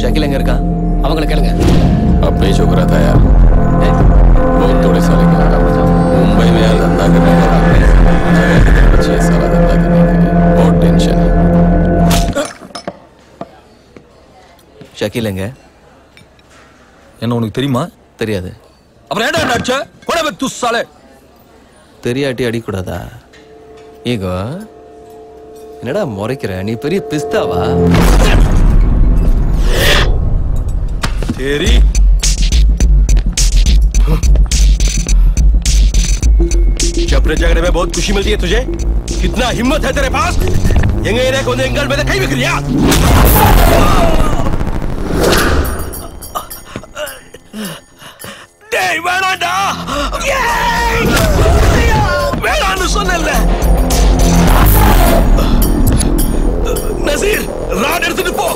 ஷகில் எங்க இருக்கான்? அவங்களை கேளுங்க. अब पेश हो रहा था यार, बहुत थोड़े साल के मुंबई में यार धंधा करने का 6 साल धंधा करने के लिए बहुत टेंशन है। ஷகில் எங்க? என்ன உனக்கு தெரியுமா? தெரியாது. அப்புறம் ஏன்டா அடிச்ச? கொடவே துஸ்ஸாலே. தெரியாட்டி அடிக்கூடாதா? ஈகோ என்னடா முறைக்கிற? நீ பெரிய பிஸ்தாவா? तेरी चपरे जगने में बहुत खुशी मिलती है तुझे। कितना हिम्मत है तेरे पास? एंगे को एंगल में कहीं बिखरिया டேய் வேணாடா. வேணான்னு சொன்னேன்ல. நசீர் ராட் எடுத்துட்டு போ.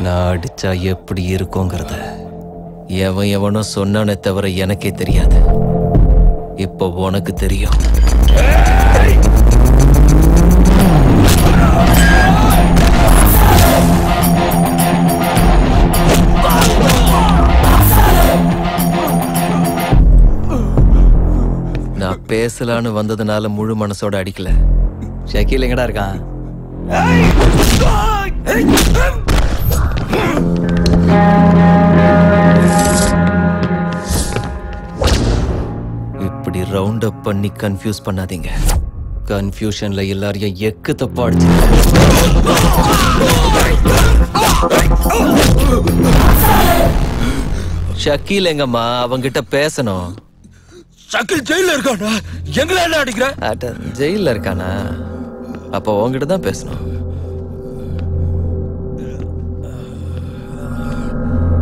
நான் அடிச்சா எப்படி இருக்குங்கிறத எவன் எவனோ சொன்னானே தவிர எனக்கே தெரியாது. இப்போ உனக்கு தெரியும். நான் பேசலான்னு வந்ததுனால முழு மனசோட அடிக்கல. ஷகில் எங்கடா இருக்கான்? இப்படி ரவுண்ட் அப் பண்ணி கன்ஃபியூஸ் பண்ணாதீங்க. கன்ஃபியூஷன்ல எல்லாரையும் எக்கு தப்பா அடிச்சு. ஷகில் எங்கம்மா? அவங்கிட்ட பேசணும். ஷகில் ஜெயில இருக்கானா? எங்கள என்ன அடிக்கிற? ஜெயில இருக்கானா? அப்ப உங்ககிட்ட தான் பேசணும்.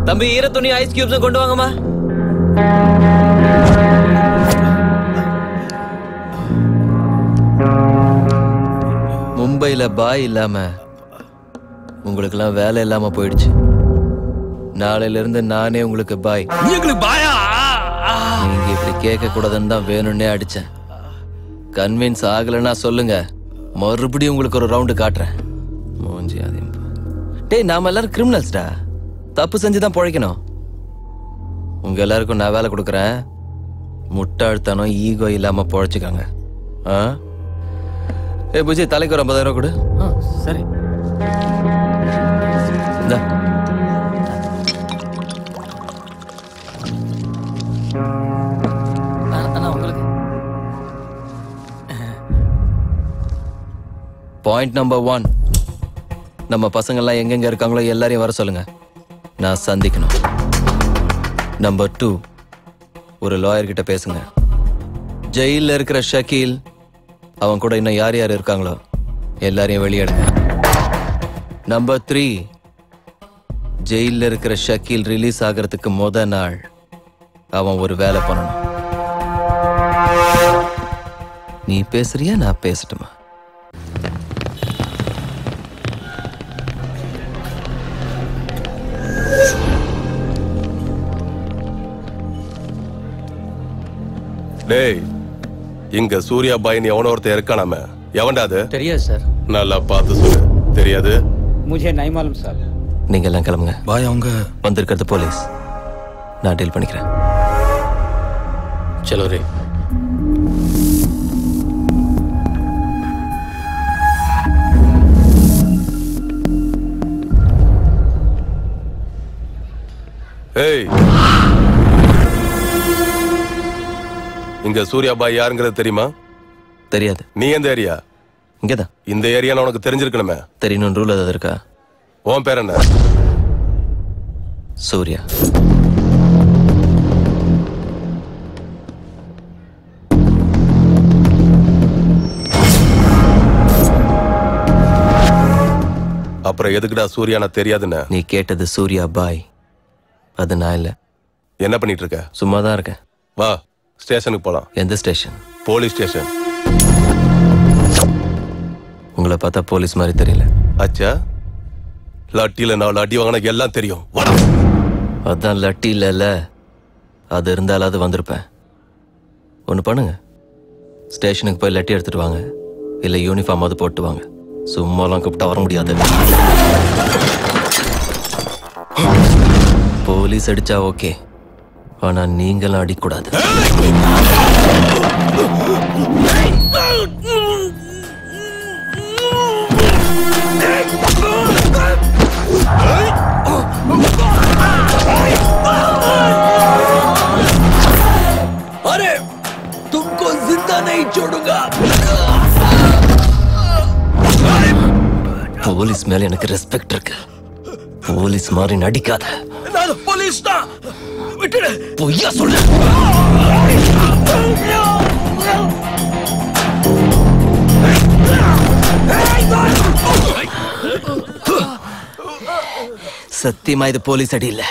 தம்பி ஈர துணி ஐஸ் கியூப்ஸ் கொண்டு வாங்கம்மா. மும்பைல பாய் இல்லாம உங்களுக்கெல்லாம் வேலை இல்லாம போயிடுச்சு. நாளையில இருந்து நானே உங்களுக்கு பாய். உங்களுக்கு பாயா? நீங்க இப்படி கேட்க கூடாதுன்னு தான் வேணும்னே அடிச்சேன். கன்வின்ஸ் ஆகலைன்னா சொல்லுங்க, மறுபடியும் உங்களுக்கு ஒரு ரவுண்டு காட்டுறேன். மூஞ்சி அதே. டேய் நாம எல்லாரும் கிரிமினல்ஸ்டா. தப்பு செஞ்சுதான் பிழைக்கணும். உங்க எல்லாருக்கும் நான் வேலை கொடுக்குறேன். முட்டாள்தனம் ஈகோ இல்லாம பிழைச்சுக்காங்க. ஏ புஜி, தலைக்கு ஒரு 50,000 கொடு. சரி. பாயிண்ட் நம்பர் 1, நம்ம பசங்கள்லாம் எங்கெங்க இருக்காங்களோ எல்லாரையும் வர சொல்லுங்க. நான் சந்திக்கணும். நம்பர் 2, ஒரு லாயர் கிட்ட பேசுங்க. ஜெயில இருக்கிற ஷகில், அவன் கூட இன்னும் யார் யார் இருக்காங்களோ எல்லாரையும் வெளியேடுங்க. நம்பர் 3, ஜெயில இருக்கிற ஷகில் ரிலீஸ் ஆகிறதுக்கு முத நாள் அவன் ஒரு வேலை பண்ணணும். நீ பேசுறியா நான் பேசட்டுமா? டேய், இங்க சூர்யா பாய்னு எவனோ ஒருத்தர் இருக்கானாமே, எவன்டா அது? தெரியாது சார். நல்லா பார்த்து சொல்லு. தெரியாது? मुझे नहीं मालूम சார். நீங்க எல்லாம் கிளம்புங்க. பாய் அவங்க வந்திருக்கிறது போலீஸ். நான் டீல் பண்ணிக்கிறேன். चलो रे. ஏய், இங்க சூர்யா பாய் யாருங்கிறது தெரியுமா? தெரியாது. நீ எந்த ஏரியா? இங்கதான். இந்த ஏரியா உனக்கு தெரிஞ்சிருக்கணுமே. தெரியணும் ரூல் ஏதாவது இருக்கா? உன் பேர் என்ன? சூர்யா. அப்புறம் எதுக்குடா சூர்யா தெரியாதுன்னு? நீ கேட்டது சூர்யா பாய், அது நான் இல்ல. என்ன பண்ணிட்டு இருக்க? சும்மா தான் இருக்கேன். வா, ஸ்டேஷனுக்கு போலாம். எந்த ஸ்டேஷன்? Police station. உங்களை பார்த்தா போலீஸ் மாதிரி தெரியல. அச்சா, லட்டியில 4 அடி வாங்கினா எல்லாம் தெரியும். அதான் லட்டி இல்ல, அது இருந்தாலும் அது வந்திருப்பேன். ஒண்ணு பண்ணுங்க, ஸ்டேஷனுக்கு போய் லெட்டி எடுத்துட்டு வாங்க, இல்லை யூனிஃபார்மாவது போட்டு வாங்க. சும்மாலாம் கூப்பிட்டா வர முடியாது. போலீஸ் அடிச்சா ஓகே, ஆனா நீங்களும் அடிக்கூடாது. अरे तुमको जिंदा नहीं छोड़ूंगा. போலீஸ் மேல எனக்கு ரெஸ்பெக்ட் இருக்கு. போலீஸ் மாதிரி நடிக்காத. நான் போலீஸ் தான். விட்டுடு. பொய்யா சொல்லு. சத்தியமா இது போலீஸ் அடி இல்ல,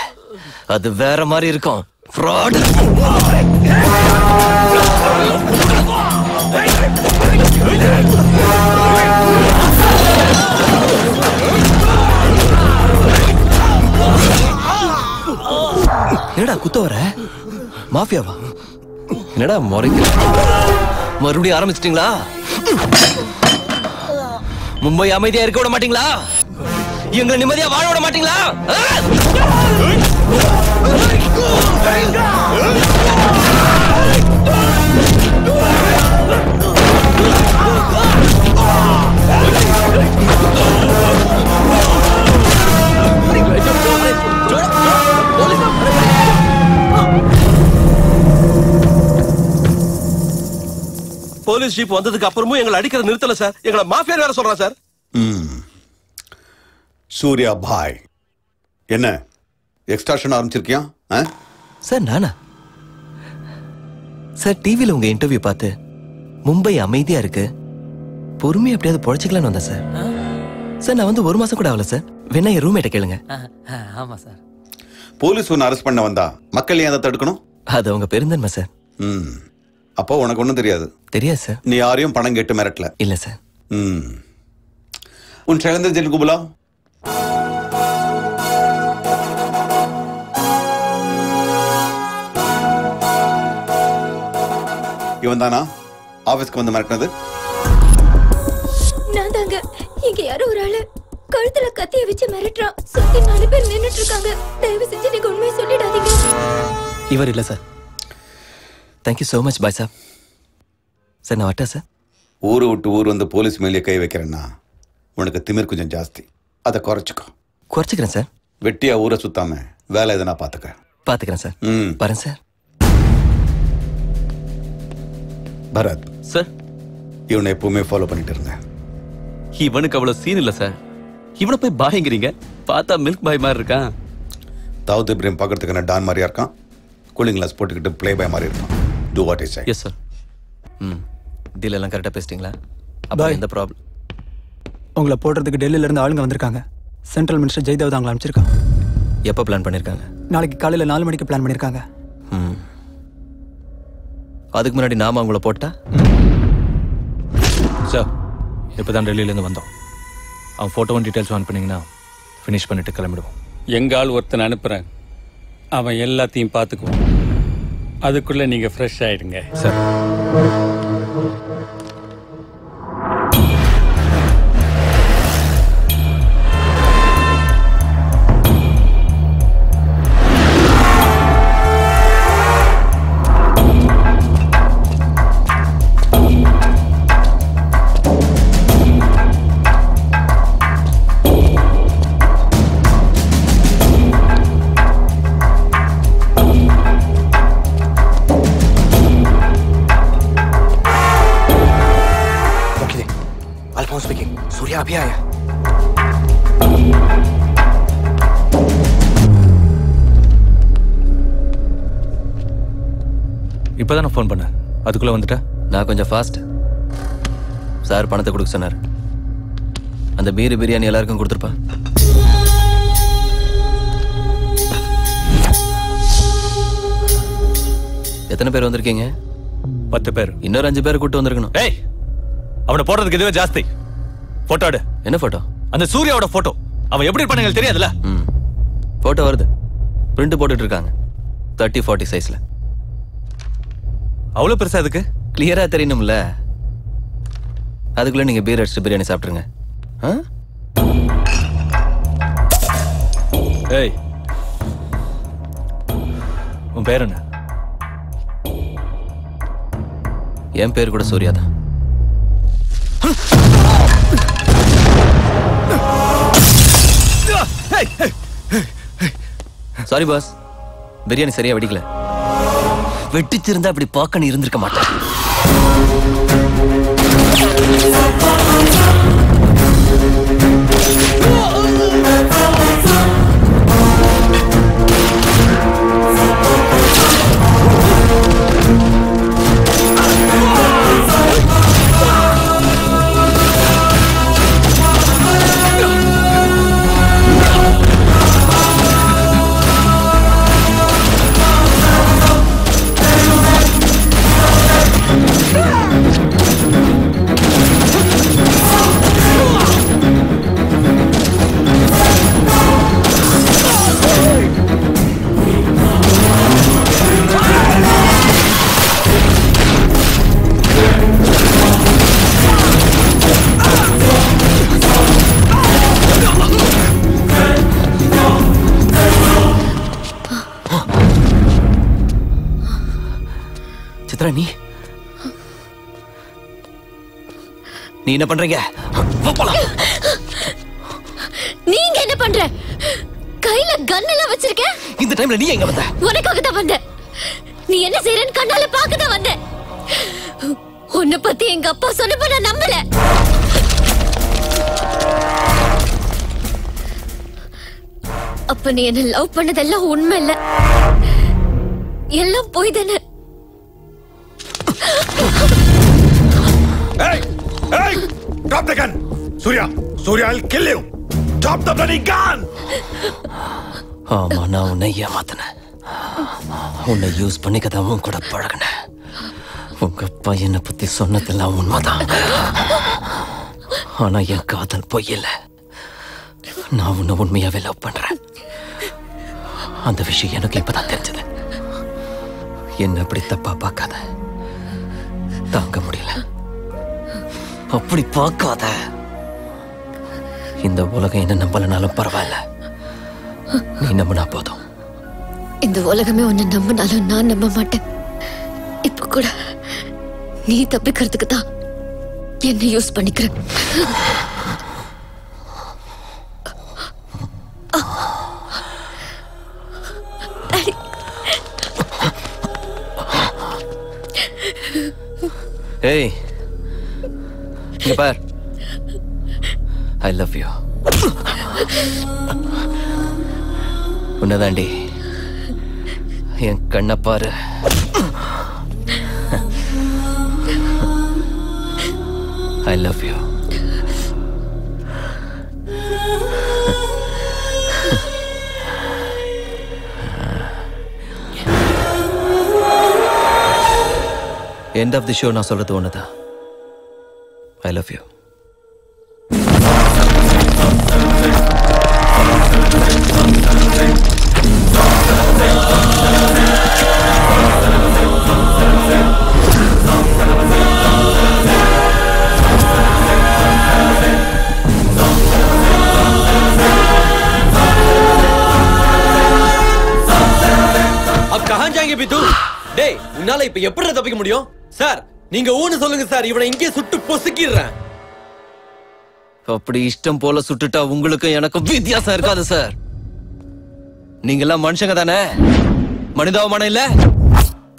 அது வேற மாதிரி இருக்கும். ஃப்ராட். என்னடா குத்த வர? மாஃபியாவா? என்னடா முறைக்க? மறுபடியும் ஆரம்பிச்சிட்டீங்களா? மும்பை அமைதியா இருக்க விட மாட்டீங்களா? எங்களை நிம்மதியா வாழ விட மாட்டீங்களா? போலீஸ் ஜீப் வந்ததுக்கு அப்புறமும் எங்களை அடிக்கிறது நிறுத்தல சார். எங்களை மாஃபியா வேற சொல்றான் சார். சூர்யா பாய், என்ன எக்ஸ்ட்ராஷன் ஆரம்பிச்சிருக்கியா? சார் நானா? சார் டிவில உங்க இன்டர்வியூ பார்த்து மும்பை அமைதியா இருக்கு, பொறுமையா எப்படியாவது பொழைச்சிக்கலாம்னு வந்தேன் சார். சார் நான் வந்து 1 மாசம் கூட ஆகல சார். வேணா என் ரூம்மேட்ட கேளுங்க. ஆமா சார். போலீஸ் ஒன்னு அரெஸ்ட் பண்ண வந்தா மக்கள் ஏன் அதை தடுக்கணும்? அது அவங்க பெருந்தன்மை சார். அப்போ உனக்கு ஒன்றும் தெரியாது? தெரியாது சார். நீ யாரையும் பணம் கேட்டு மிரட்டல? இல்ல சார். உன் शैलेंद्र जैन को बुलाओ. இவன் தானா ஆபீஸ்க்கு வந்து மிரட்டினது? நான் தாங்க. இங்க யாரோ ஒரு ஆளு கழுத்துல கத்திய வச்சு மிரட்டுறான். சுத்தி 4 பேர் நின்னுட்டு இருக்காங்க. தயவு செஞ்சு நீங்க உண்மையை சொல்லிடாதீங்க. இவர் இல்ல sir. Thank you so much bye sir. Sir நான் வட்டா சார். ஊரு விட்டு ஊர் வந்து போலீஸ் மேலே கை வைக்கிறேன்னா உனக்கு திமிர் கொஞ்சம் ஜாஸ்தி. அதை குறைச்சிக்கோ. குறைச்சிக்கிறேன் சார். வெட்டியா ஊரை சுத்தாம வேலை எதனா பாத்துக்கிறேன் சார். வரேன் சார். பரத் சார், இவனை எப்பவுமே ஃபாலோ பண்ணிட்டு இருங்க. இவனுக்கு அவ்வளவு சீன் இல்ல சார். இவனை போய் பாய்ங்கிறீங்க, பார்த்தா மில்க் பாய் மாதிரி இருக்கான். தாவூத் இப்ராஹிம் பார்க்கறதுக்கு என்ன டான் மாதிரியா இருக்கான்? கூலிங் கிளாஸ் போட்டுக்கிட்டு ப்ளே பாய் மாதிரி இருக்கான். Do what is. Yes sir. Deal எல்லாம் கரெக்டா பேசிட்டீங்களா? அப்ப எந்த ப்ராப்ளம்? உங்களை போடுறதுக்கு டெல்லியில இருந்து ஆளுங்க வந்திருக்காங்க. சென்ட்ரல் மினிஸ்டர் ஜெய்தேவ் அவங்களை அனுப்பிச்சிருக்காங்க. எப்போ பிளான் பண்ணிருக்காங்க? நாளைக்கு காலையில 4 மணிக்கு பிளான் பண்ணிருக்காங்க. அதுக்கு முன்னாடி நாம அவங்கள போட்டா? சார் இப்பதான் டெல்லியில இருந்து வந்தோம். அவன் போட்டோவும் டீடைல்ஸ் ஆன் பண்ணீங்கன்னா ஃபினிஷ் பண்ணிட்டு கிளம்பிடுவோம். எங்க ஆள் ஒருத்தன் அனுப்புறேன், அவன் எல்லாத்தையும் பார்த்துக்குவான். அதுக்குள்ள நீங்க ஃப்ரெஷ் ஆயிடுங்க. சார் अभी आया. இப்பதான் நான் ஃபோன் பண்ணேன், அதுக்குள்ள வந்துட்டா? நான் கொஞ்சம் ஃபாஸ்ட். சார் பணத்தை கொடுக்க சொன்னார். அந்த மீறு பிரியாணி எல்லாருக்கும் கொடுத்துருப்பா. எத்தனை பேர் வந்திருக்கீங்க? 10 பேர். இன்னொரு 5 பேர் கூட்டு வந்திருக்கணும். ஏய், அவனை போடுறதுக்கு இதுவே ஜாஸ்தி. போட்டோ எடு. என்ன போட்டோ? அந்த சூர்யாவோட போட்டோ. அவன் எப்படி இருப்பான்னு எங்களுக்கு தெரியாதுல்ல? போட்டோ வருது, பிரிண்ட் போட்டுட்டு இருக்காங்க. 30-40 சைஸ்ல. அவ்வளவு பெருசா இருக்கு? கிளியரா தெரியணும்ல. அதுக்குள்ள நீங்க பீர் அடிச்சுட்டு பிரியாணி சாப்பிட்டுருங்க. ஏய், உன் பேர் என்ன? என் பேர் கூட சூர்யா தான். சாரி பாஸ், பிரியாணி சரியா வெடிக்கல. வெட்டிச்சிருந்தா அப்படி பார்க்க இருந்திருக்க மாட்டேன். சித்ரா, நீ என்ன பண்றீங்க? நீங்க என்ன பண்ற? கையில கன் எல்லாம் வச்சிருக்க. இந்த டைம்ல நீ எங்க வந்த? உனக்காக தான் வந்த. நீ என்ன செய்றன்னு கண்ணால பார்க்க தான் வந்த. உன்னை பத்தி எங்க அப்பா சொன்னப்ப நான் நம்பல. அப்ப நீ என்ன லவ் பண்ணதெல்லாம் உண்மை இல்ல, எல்லாம் போய் தானே. Hey! Hey! Drop the gun! Surya! Surya, I'll kill you! Drop the bloody gun! ஆமா, நான் உன்னை ஏமாத்தினேன். உன்னை யூஸ் பண்ணிக்கதான் உன் கூட பழகினேன். உங்க அப்பா என்னை பத்தி சொன்னதெல்லாம் உண்மைதான். ஆனா என் காதல் பொய் இல்ல. நான் உன்னை உண்மையாவே லவ் பண்றேன். அந்த விஷயம் எனக்கு இப்பதான் தெரிஞ்சது. என்ன அப்படி தப்பா பார்க்காத. தாங்க முடியல. அப்படி பார்க்காத. இந்த உலகம் என்ன நம்பலனாலும் பரவாயில்ல, நீ நம்பினா போதும். இந்த உலகமே உன்னை நம்பினாலும் நான் நம்ப மாட்டேன். இப்ப கூட நீ தப்பிக்கிறதுக்கு தான் என்ன யூஸ் பண்ணிக்கிறேன். ஏய், இங்க பார். I love you. உன்னதாண்டி என் கண்ணை பாரு. I love you. End of the show நான் சொல்றது ஒண்ணுதான். I love you. अब कहां जाएंगे बितू? டே, உன்னால இப்ப எப்படி தப்பிக்க முடியும்? சார், நீங்க ஊன்னு சொல்லுங்க சார். இவனை இங்கே சுட்டு பொசுக்கிடுறேன். அப்படி இஷ்டம் போல சுட்டுட்டா உங்களுக்கு எனக்கும் வித்தியாசம் இருக்காது சார். நீங்க எல்லாம் மனுஷங்க தானே, மனிதாபமானம் இல்ல.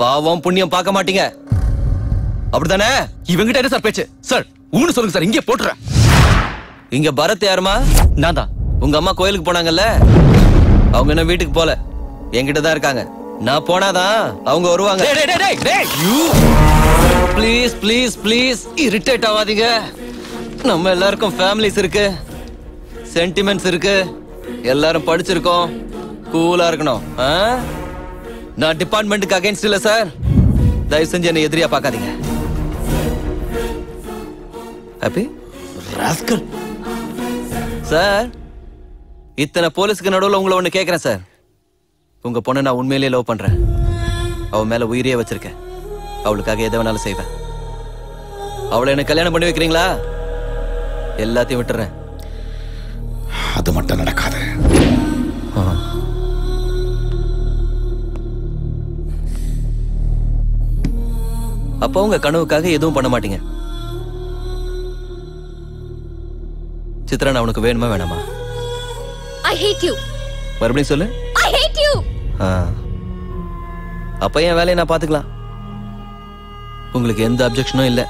பாவம் புண்ணியம் பார்க்க மாட்டீங்க, அப்படித்தானே? இவங்கிட்ட என்ன சார் பேச்சு? சார், ஊன்னு சொல்லுங்க சார், இங்கே போட்டுறேன். இங்க பரத் யாருமா? நான் தான். உங்க அம்மா கோயிலுக்கு போனாங்கல்ல, அவங்க என்ன வீட்டுக்கு போல, என்கிட்ட தான் இருக்காங்க. நான் போனாதான் அவங்க வருவாங்க. ப்ளீஸ் ப்ளீஸ் ப்ளீஸ் இரிட்டேட் ஆகாதீங்க. நம்ம எல்லாருக்கும் ஃபேமிலிஸ் இருக்கு, சென்டிமெண்ட்ஸ் இருக்கு, எல்லாரும் படிச்சிருக்கோம். கூலா இருக்கணும். நான் டிபார்ட்மெண்ட்டுக்கு அகைன்ஸ்ட் இல்ல சார். தயவு செஞ்சு என்ன எதிரியா பார்க்காதீங்க. Happy rascal. சார், இத்தனை போலீஸ்க்கு நடுவில் உங்களை ஒண்ணு கேட்கிறேன் சார். உங்க பொண்ணை நான் உண்மையிலேயே லவ் பண்றேன். அவ மேல உயிரையே வச்சிருக்கேன். அவளுக்காக எதை வேணாலும் செய்வேன். அவளை எனக்கு கல்யாணம் பண்ணி வைக்கிறீங்களா? எல்லாத்தையும் விட்டுறேன். அது மட்டும் நடக்காது. அப்போ உங்க கனவுக்காக எதுவும் பண்ண மாட்டீங்க. சித்ரா, நான் உனக்கு வேணுமா வேணாமா? I hate you. மறுபடியும் சொல்லு. I hate you. அப்ப என் வேலையை நான் பாத்துக்கலாம். உங்களுக்கு எந்த அப்ஜெக்ஷனும் இல்ல.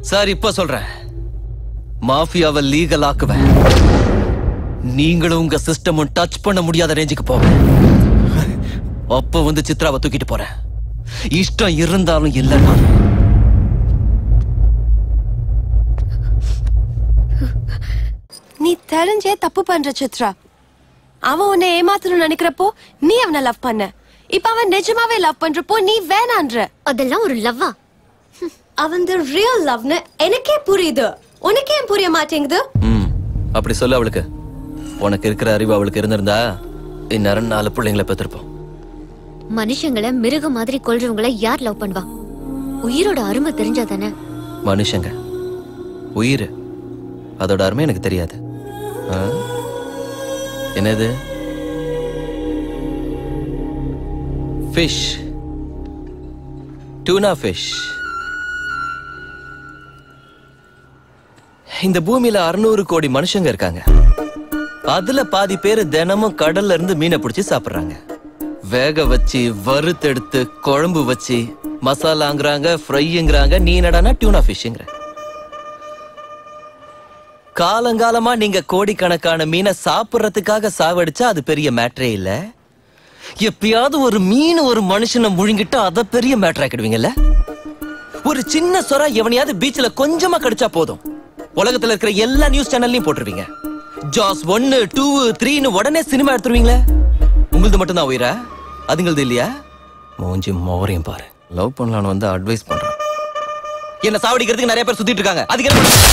சார், இப்ப சொல்றேன், மாஃபியாவை லீகல் ஆக்குவேன். நீங்களும் உங்க சிஸ்டமும் டச் பண்ண முடியாத ரேஞ்சுக்கு போவேன். அப்ப வந்து சித்ராவை தூக்கிட்டு போறேன். இஷ்டம் இருந்தாலும் இல்லைன்னா. நீ தெரிஞ்சே தப்பு பண்ற சித்ரா. அவன் உன்னை ஏமாத்தணும்னு நினைக்கிறப்போ நீ அவனை லவ் பண்ண. இப்ப அவன் நிஜமாவே லவ் பண்றப்போ நீ வேணான்ற. அதெல்லாம் ஒரு லவ்வா? அவன் ரியல் லவ்னு எனக்கே புரியுது. உனக்கே புரிய மாட்டேங்குது. அப்படி சொல்ல அவளுக்கு. உனக்கு இருக்கிற அறிவு அவளுக்கு இருந்திருந்தா இந்நேரம் 4 பிள்ளைங்களை பெற்றிருப்போம். மனுஷங்களை மிருகம் மாதிரி கொல்றவங்களை யார் லவ் பண்ணுவா? உயிரோட அருமை தெரிஞ்சாதானே. மனுஷங்க உயிர், அதோட அருமை எனக்கு தெரியாது. என்னது? ஃபிஷ், டூனா ஃபிஷ். இந்த பூமியில 600 கோடி மனுஷங்க இருக்காங்க. அதுல பாதி பேர் தினமும் கடல்ல இருந்து மீனை பிடிச்சி சாப்பிடுறாங்க. வேக வச்சு வறுத்தெடுத்து குழம்பு வச்சு மசாலாங்கிறாங்க, ஃப்ரைங்கிறாங்க. நீ என்னடானா டியூனா ஃபிஷ்ங்கிற. காலங்காலமா நீங்க கோடிக்கணக்கான மீனை சாப்பிடுறதுக்காக சாவடிச்சா அது பெரிய மேட்டரே இல்ல. எப்பயாவது ஒரு மீன் ஒரு மனுஷனை முழுங்கிட்டு அதை பெரிய மேட்டர் ஆக்கிடுவீங்கல்ல. ஒரு சின்ன சொரா எவனையாவது பீச்ல கொஞ்சமா கடிச்சா போதும், உலகத்துல இருக்கிற எல்லா நியூஸ் சேனல்லையும் போட்டுருவீங்க. ஜாஸ் 1, 2, 3 உடனே சினிமா எடுத்துருவீங்களே. உங்களது மட்டும்தான் உயிரா? அதுங்களது இல்லையா? மூஞ்சி மோரையும் பாரு. லவ் பண்ணலான்னு வந்து அட்வைஸ் பண்றான். என்ன சாவடிக்கிறதுக்கு நிறைய பேர் சுத்திட்டு இருக்காங்க. அதுக்கு என்ன?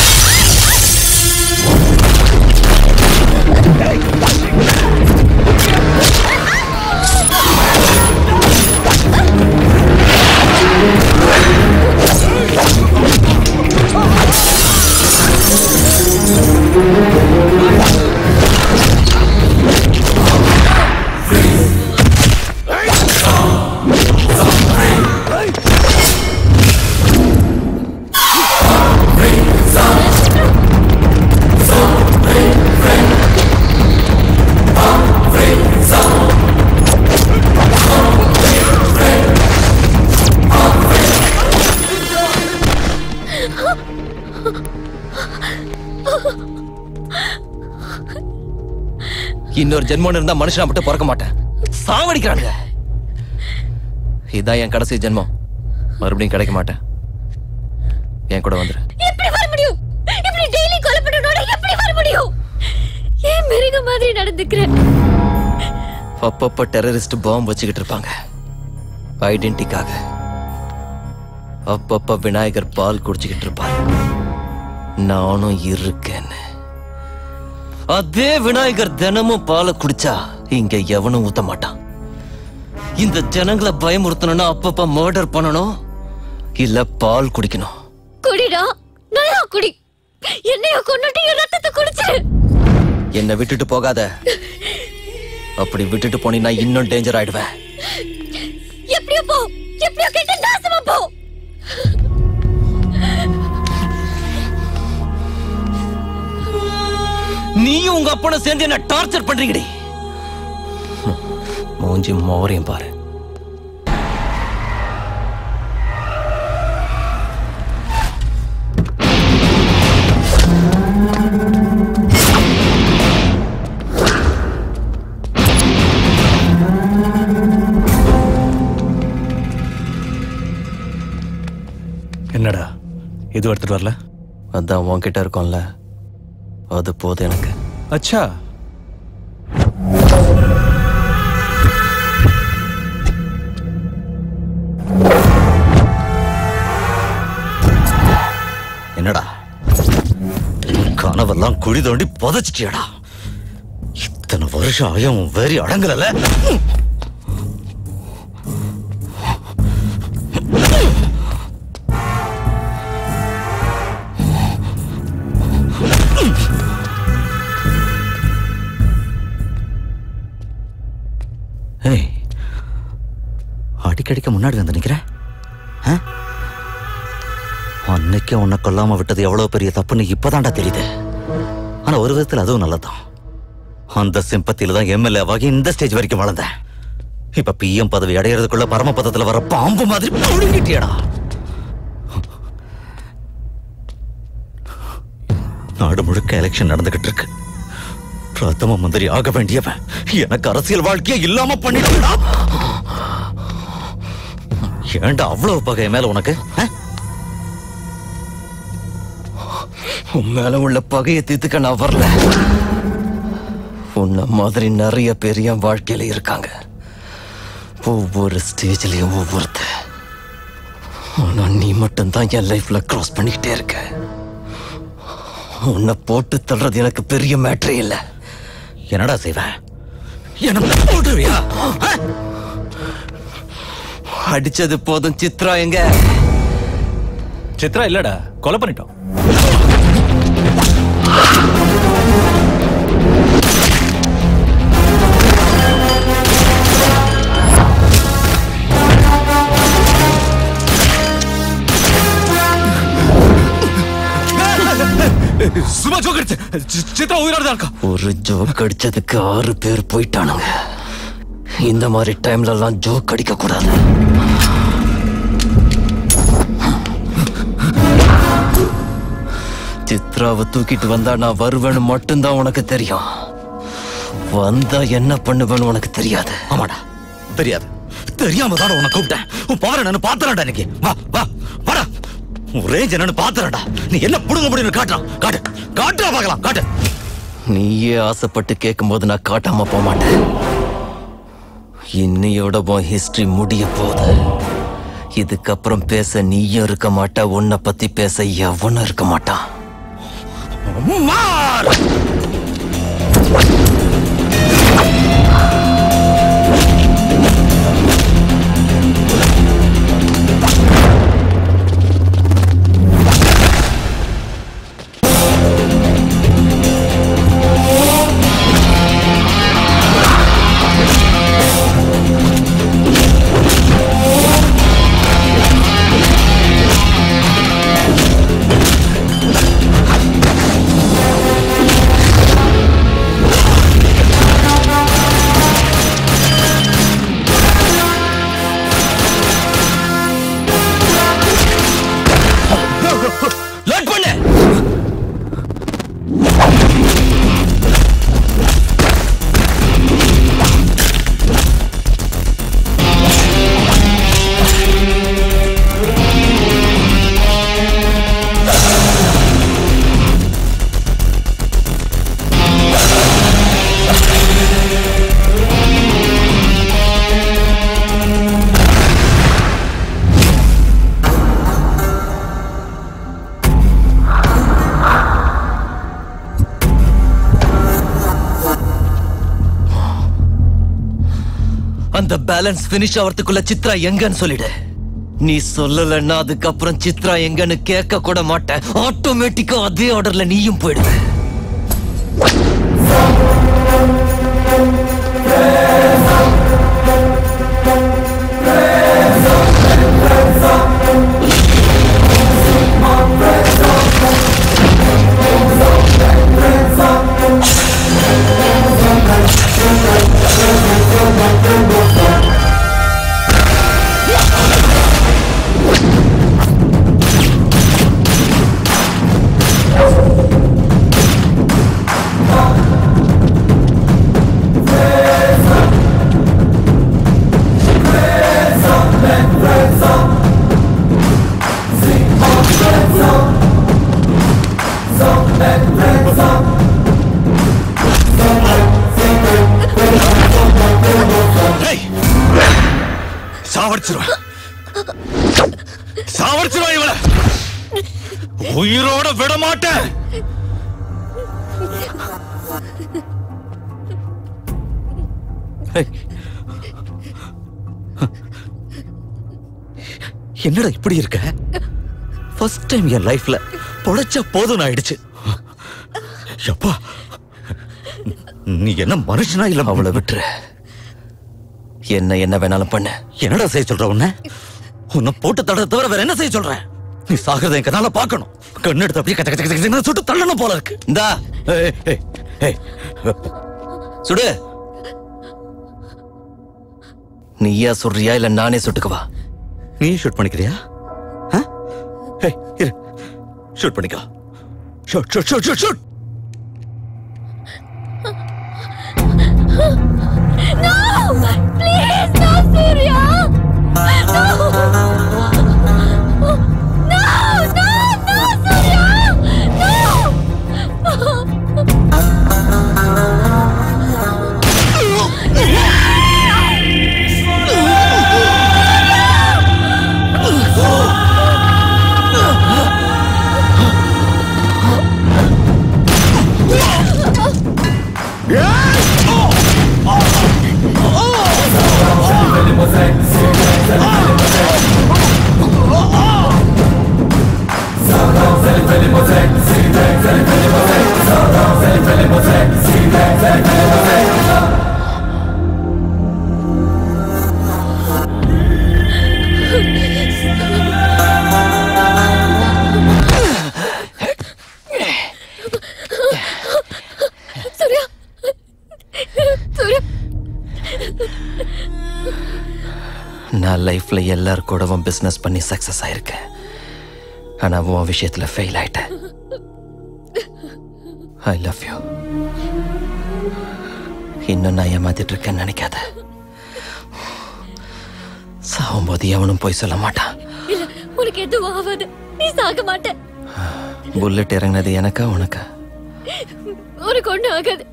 இன்னொரு ஜென்மம் இருந்தா மனுஷனா மட்டும் பிறக்க மாட்டேன். சாவடிக்கிறானுங்க. இதான் என் கடைசி ஜென்மம். மறுபடியும் கிடைக்க மாட்டேன். என் கூட வந்துரு. எப்படி வர முடியும்? இப்படி டெய்லி கொலை பண்ணனோட எப்படி வர முடியும்? ஏன் மிருக மாதிரி நடந்துக்கிற? அப்பப்ப டெரரிஸ்ட் பாம்பு வச்சுக்கிட்டு இருப்பாங்க ஐடென்டிட்டிக்காக. அப்பப்ப விநாயகர் பால் குடிச்சுக்கிட்டு இருப்பாரு. நானும் இருக்கேன்னு. அதே விநாயகர் தினமும் பாலை குடிச்சா இங்க எவனும் ஊத்த மாட்டான். இந்த ஜனங்களை பயமுறுத்தணும்னா அப்பப்ப மர்டர் பண்ணணும், இல்ல பால் குடிக்கணும். குடிடா, நல்லா குடி. என்னைய கொன்னுட்டு என் ரத்தத்தை குடிச்சிரு. என்ன விட்டுட்டு போகாத. அப்படி விட்டுட்டு போனீன்னா இன்னும் டேஞ்சர் ஆயிடுவேன். எப்படியோ போ, எப்படியோ கேட்டு நாசமா போ. நீயும் உங்க அப்பனை சேர்ந்து என்ன டார்ச்சர் பண்றீங்கடி. மூஞ்சி மோரையும் பாரு. என்னடா இது எடுத்துட்டு வரல? அதான் உன்கிட்ட இருக்கும்ல, அது போதும் எனக்கு. அச்சா, என்னடா கனவெல்லாம் குழி தோண்டி புதைச்சிட்டியடா. இத்தனை வருஷம் ஆயும் வெறி அடங்கல. ஏய், அடிக்கடிக்க முன்னாடி வந்து நிக்கிறேன். அன்னைக்கு உன்னை கொல்லாம விட்டது எவ்வளவு பெரிய தப்புன்னு இப்பதான்டா தெரியுது. ஆனா ஒரு விதத்தில் அதுவும் நல்லதான். அந்த சிம்பத்தியில தான் எம்எல்ஏவாகி இந்த ஸ்டேஜ் வரைக்கும் வளர்ந்தேன். இப்ப பிஎம் பதவி அடையிறதுக்குள்ள பரமபதத்துல வர பாம்பு மாதிரி புடுங்கிட்டியடா. நாடு முழுக்க எலெக்ஷன் நடந்துகிட்டு இருக்கு. பிரதம மந்திரி ஆக வேண்டியவன் எனக்கு அரசியல் வாழ்க்கையே இல்லாம பண்ணிட்டா. ஏண்டா அவ்வளவு பகை மேல உனக்கு? உன் மேல உள்ள பகையை தீர்த்துக்க நான் வரல. உன்ன மாதிரி நிறைய பேர் என் வாழ்க்கையில இருக்காங்க. ஒவ்வொரு ஸ்டேஜ்லயும் ஒவ்வொருத்த. ஆனா நீ மட்டும்தான் என் லைஃப்ல கிராஸ் பண்ணிக்கிட்டே இருக்க. உன்னை போட்டு தள்ளுறது எனக்கு பெரிய மேட்டரே இல்ல. என்னடா செய்வ? என்ன போட்டுருவியா? அடிச்சது போதும். சித்ரா எங்க? சித்ரா இல்லடா, கொலை பண்ணிட்டோம். சும்மா ஜோக் அடிச்சு. சித்ரா உயிரோட தான் இருக்கா. ஒரு ஜோக் அடிச்சதுக்கு 6 பேர் போயிட்டானுங்க. இந்த மாதிரி டைம்ல எல்லாம் ஜோக் அடிக்க கூடாது. சித்ராவை தூக்கிட்டு வந்தா நான் வருவேன்னு மட்டும்தான் உனக்கு தெரியும். வந்தா என்ன பண்ணுவேன்னு உனக்கு தெரியாது. ஆமாடா, தெரியாது. தெரியாம தான் உன்னை கூப்பிட்டேன். உன் பவர் என்னன்னு பாத்துறேன்டா இன்னைக்கு. வா வா வாடா. உன் ரேஞ்ச் என்னன்னு பாத்துறேன்டா. நீ என்ன புடுங்க முடியும்னு காட்டுறான். காட்டு காட்டுறா பார்க்கலாம். காட்டு. நீயே ஆசைப்பட்டு கேட்கும்போது நான் காட்டாம போக மாட்டேன். இன்னையோட உன் ஹிஸ்டரி முடிய போகுது. இதுக்கப்புறம் பேச நீயும் இருக்க மாட்டா. உன்னை பத்தி பேச எவனும் இருக்க மாட்டான். அந்த பேலன்ஸ் ஃபினிஷ் ஆவறதுக்குள்ள சித்ரா எங்கன்னு சொல்லிடு. நீ சொல்லலன்னா அதுக்கப்புறம் சித்ரா எங்கன்னு கேட்க கூட மாட்டேன். ஆட்டோமேட்டிக்கா அதே ஆர்டர்ல நீயும் போயிடுவ. சாவடிச்சிருவா இவள. உயிரோட விட மாட்டேன். என்னடா இப்படி இருக்க? ஃபர்ஸ்ட் டைம் என் லைஃப்ல பொழைச்ச போதும் ஆயிடுச்சு. எப்பா, நீ என்ன மனுஷனா இல்ல? அவளை விட்டுரு. என்ன வேணாலும் பண்ண. என்னடா செய்ய சொல்ற? உன்னை போட்டு தடுற தவிர வேற என்ன செய்ய சொல்ற? நீ சாகிறத என் கண்ணால பார்க்கணும். கண்ணு எடுத்து அப்படியே கச்ச கச்ச கச்ச சுட்டு தள்ளணும் போல இருக்கு. இந்தா சுடு. நீயா சுடுறியா இல்ல நானே சுட்டுக்கவா? நீ ஷூட் பண்ணிக்கிறியா? ஷூட் பண்ணிக்கோ. Shoot shoot shoot shoot shoot. No! Please, no, Surya! No! No, Surya! நான் லைஃப்ல எல்லார் கூடவும் பிசினஸ் பண்ணி சக்சஸ் ஆயிருக்கேன். ஆனா உன் விஷயத்துல ஃபெயில் ஆயிட்டேன். I love you. இன்னும் நான் ஏமாத்திட்டு இருக்கேன்னு நினைக்காத. சாகும்போது எவனும் போய் சொல்ல மாட்டான். இல்ல, உனக்கு எதுவும் ஆகாது. நீ சாக மாட்ட. புல்லட் இறங்கினது எனக்கா உனக்கா? உனக்கு ஒன்றும் ஆகாது.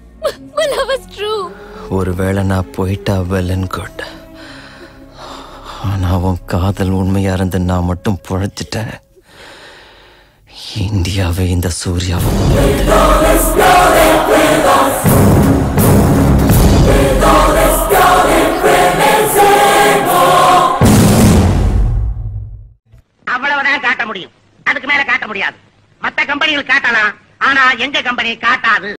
My love is true. ஒருவேளை நான் போயிட்டா well and good. ஆனா உன் காதல் உண்மையா இருந்து நான் மட்டும் புழைச்சிட்டேன். இந்தியாவை இந்த சூர்யாவை அவ்வளவுதான் காட்ட முடியும். அதுக்கு மேல காட்ட முடியாது. மத்த கம்பெனிகள் காட்டலாம், ஆனா எங்க கம்பெனி காட்டாது.